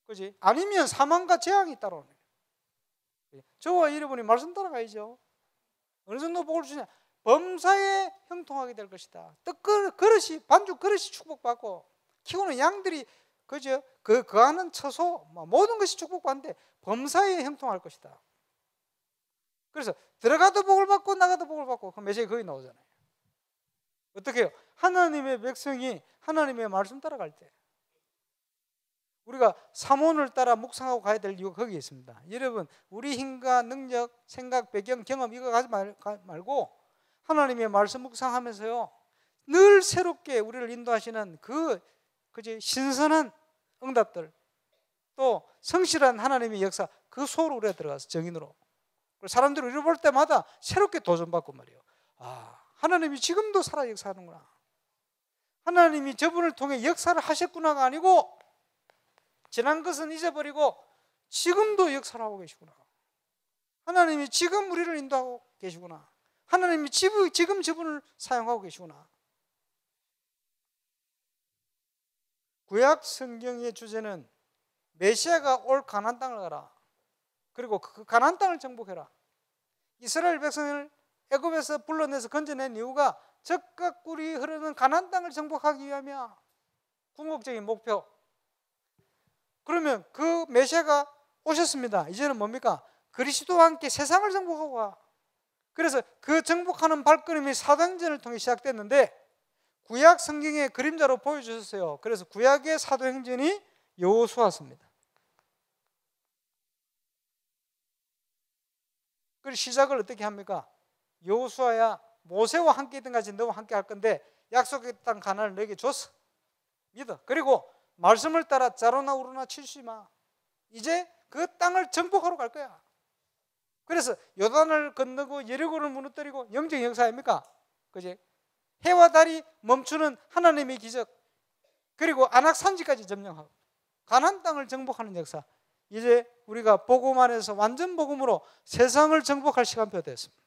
그지? 아니면 사망과 재앙이 따라오는 거예요. 저와 여러분이 말씀 따라가야죠. 어느 정도 복을 주냐? 범사에 형통하게 될 것이다. 떡 그릇이 반죽 그릇이 축복받고 키우는 양들이 그죠? 거하는 처소 모든 것이 축복받는데 범사에 형통할 것이다. 그래서 들어가도 복을 받고 나가도 복을 받고 그 메시지 거기 나오잖아요. 어떻게 해요? 하나님의 백성이 하나님의 말씀 따라갈 때 우리가 사문을 따라 묵상하고 가야 될 이유가 거기에 있습니다. 여러분 우리 힘과 능력, 생각, 배경, 경험 이거 가지 말고 하나님의 말씀 묵상하면서요 늘 새롭게 우리를 인도하시는 그지 신선한 응답들 또 성실한 하나님의 역사 그 속으로 우리가 들어가서 정인으로 사람들이 우리를 볼 때마다 새롭게 도전받고 말이에요. 아 하나님이 지금도 살아 역사하는구나. 하나님이 저분을 통해 역사를 하셨구나가 아니고 지난 것은 잊어버리고 지금도 역사를 하고 계시구나. 하나님이 지금 우리를 인도하고 계시구나. 하나님이 지금 저분을 사용하고 계시구나. 구약 성경의 주제는 메시아가 올 가나안 땅을 가라. 그리고 그 가나안 땅을 정복해라. 이스라엘 백성을 애굽에서 불러내서 건져낸 이유가 적과 꿀이 흐르는 가나안 땅을 정복하기 위함이야. 궁극적인 목표. 그러면 그 메시아가 오셨습니다. 이제는 뭡니까? 그리스도와 함께 세상을 정복하고 가. 그래서 그 정복하는 발걸음이 사도행전을 통해 시작됐는데 구약 성경의 그림자로 보여주셨어요. 그래서 구약의 사도행전이 여호수아서입니다. 그 시작을 어떻게 합니까? 여호수아야 모세와 함께 있던 같이 너와 함께 할 건데 약속의 땅 가나안을 너에게 줬어. 믿어. 그리고 말씀을 따라 자로나 우르나 치지 마. 이제 그 땅을 정복하러 갈 거야. 그래서 요단을 건너고 여리고를 무너뜨리고 영적 역사 아닙니까? 그지? 해와 달이 멈추는 하나님의 기적. 그리고 안악산지까지 점령하고 가나안 땅을 정복하는 역사. 이제 우리가 복음 안에서 완전 복음으로 세상을 정복할 시간표가 됐습니다.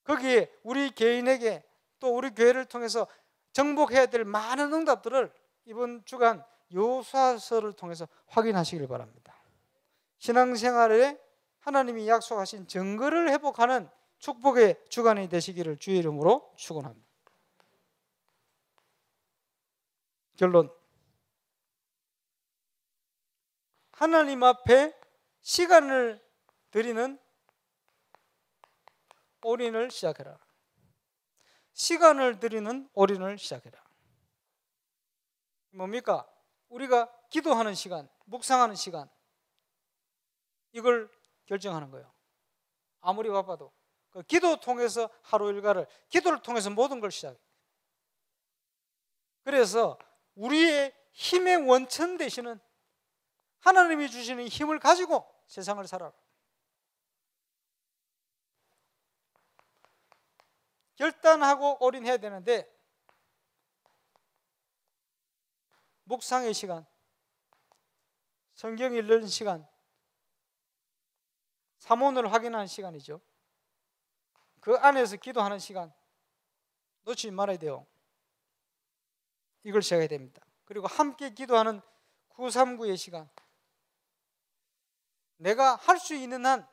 거기에 우리 개인에게 또 우리 교회를 통해서 정복해야 될 많은 응답들을 이번 주간 여호수아서를 통해서 확인하시길 바랍니다. 신앙생활에 하나님이 약속하신 증거를 회복하는 축복의 주간이 되시기를 주의 이름으로 축원합니다. 결론. 하나님 앞에 시간을 드리는 올인을 시작해라. 시간을 드리는 올인을 시작해라. 뭡니까? 우리가 기도하는 시간, 묵상하는 시간 이걸 결정하는 거예요. 아무리 바빠도 그 기도 통해서 하루 일과를 기도를 통해서 모든 걸 시작해요. 그래서 우리의 힘의 원천 되시는 하나님이 주시는 힘을 가지고 세상을 살아라. 결단하고 올인해야 되는데 묵상의 시간, 성경 읽는 시간, 사문을 확인하는 시간이죠. 그 안에서 기도하는 시간 놓치지 말아야 돼요. 이걸 시작해야 됩니다. 그리고 함께 기도하는 939의 시간. 내가 할 수 있는 한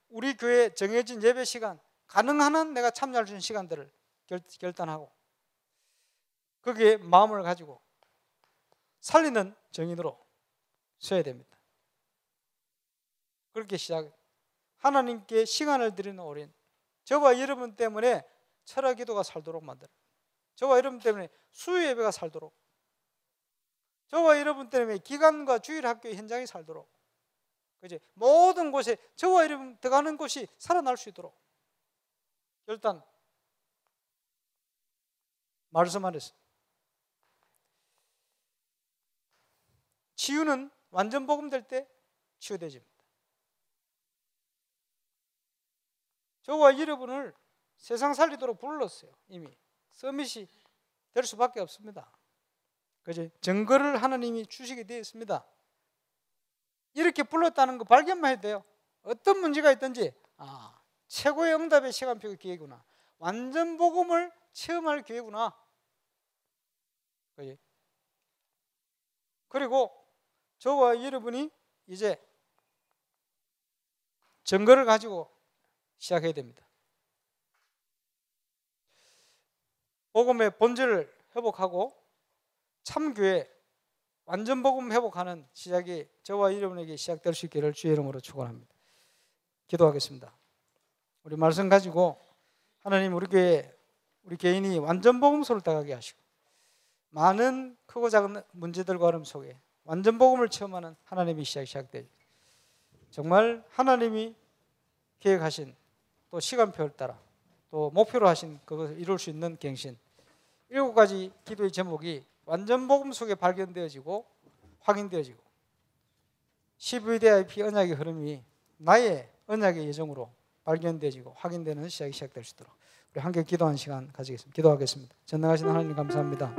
우리 교회 정해진 예배 시간 가능한 한 내가 참여할 수 있는 시간들을 결단하고 거기에 마음을 가지고 살리는 정인으로 서야 됩니다. 그렇게 하나님께 시간을 드리는 올인. 저와 여러분 때문에 철학 기도가 살도록 만들어요. 저와 여러분 때문에 수요 예배가 살도록, 저와 여러분 때문에 기간과 주일 학교 현장이 살도록, 그지? 모든 곳에 저와 여러분 들어가는 곳이 살아날 수 있도록 결단. 말씀 안에서. 치유는 완전 복음될 때 치유되집니다. 저와 여러분을 세상 살리도록 불렀어요. 이미 서밋이 될 수밖에 없습니다. 그지? 증거를 하나님이 주시게 되어 있습니다. 이렇게 불렀다는 거 발견만 해도 돼요. 어떤 문제가 있든지 최고의 응답의 시간표가 기회구나. 완전 복음을 체험할 기회구나. 그지? 그리고 저와 여러분이 이제 증거를 가지고 시작해야 됩니다. 복음의 본질을 회복하고 참교회 완전 복음 회복하는 시작이 저와 여러분에게 시작될 수 있기를 주의 이름으로 축원합니다. 기도하겠습니다. 우리 말씀 가지고 하나님 우리 교회 우리 개인이 완전 복음소를 따가게 하시고 많은 크고 작은 문제들과 어려움 속에 완전 복음을 체험하는 하나님의 시작되죠. 정말 하나님이 계획하신 또 시간표를 따라 또 목표로 하신 그것을 이룰 수 있는 갱신 7가지 기도의 제목이 완전 복음 속에 발견되어지고 확인되어지고 CVDIP 언약의 흐름이 나의 언약의 예정으로 발견되어지고 확인되는 시작이 시작될 수 있도록 우리 함께 기도하는 시간 가지겠습니다. 기도하겠습니다. 전능하신 하나님 감사합니다.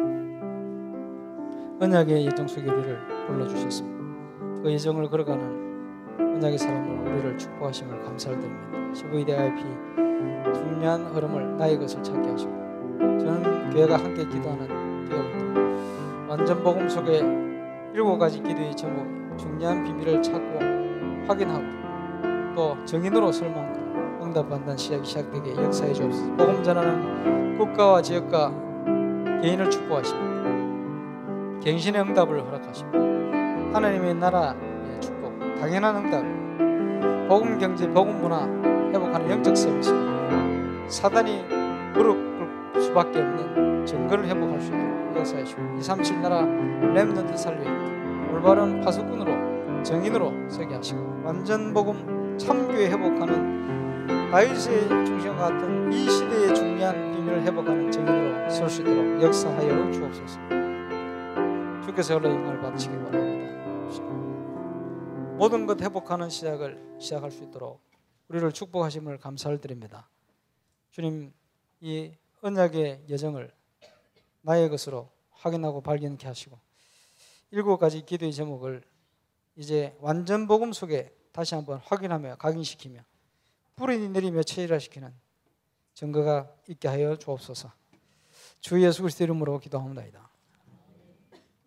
언약의 예정 속에 우리를 불러주셨습니다. 그 예정을 걸어가는 언약의 사람으로 우리를 축복하심을 감사를 드립니다. CVDIP 중요한 흐름을 나의 것을 찾게 하시고 저는 교회가 함께 기도하는 기도입니다. 완전 복음 속에 7가지 기도의 제목 중요한 비밀을 찾고 확인하고 또 정인으로 설 만큼 응답받는 시작이 시작되게 역사해 주옵소서. 복음 전하는 국가와 지역과 개인을 축복하시고 갱신의 응답을 허락하시고 하나님의 나라의 축복 당연한 응답 복음 경제 복음 문화 회복하는 영적 서비스 사단이 무릎 꿇을 수밖에 없는 증거를 회복할 수 있도록 역사해 주시고 237 나라 렘넌트 살려 올바른 파수꾼으로 정인으로 서게 하시고 완전 복음 참교회 회복하는 다윗의 중심과 같은 이 시대의 중요한 비밀을 회복하는 정인으로 설 수 있도록 역사하여 주옵소서. 주께서 원래 영광을 받으시기 바랍니다. 모든 것 회복하는 시작할 수 있도록 우리를 축복하심을 감사를 드립니다. 주님, 이 언약의 여정을 나의 것으로 확인하고 발견케 하시고 7가지 기도의 제목을 이제 완전 복음 속에 다시 한번 확인하며 각인시키며 뿌리 내리며 체질화시키는 증거가 있게 하여 주옵소서. 주 예수 그리스도 이름으로 기도합니다.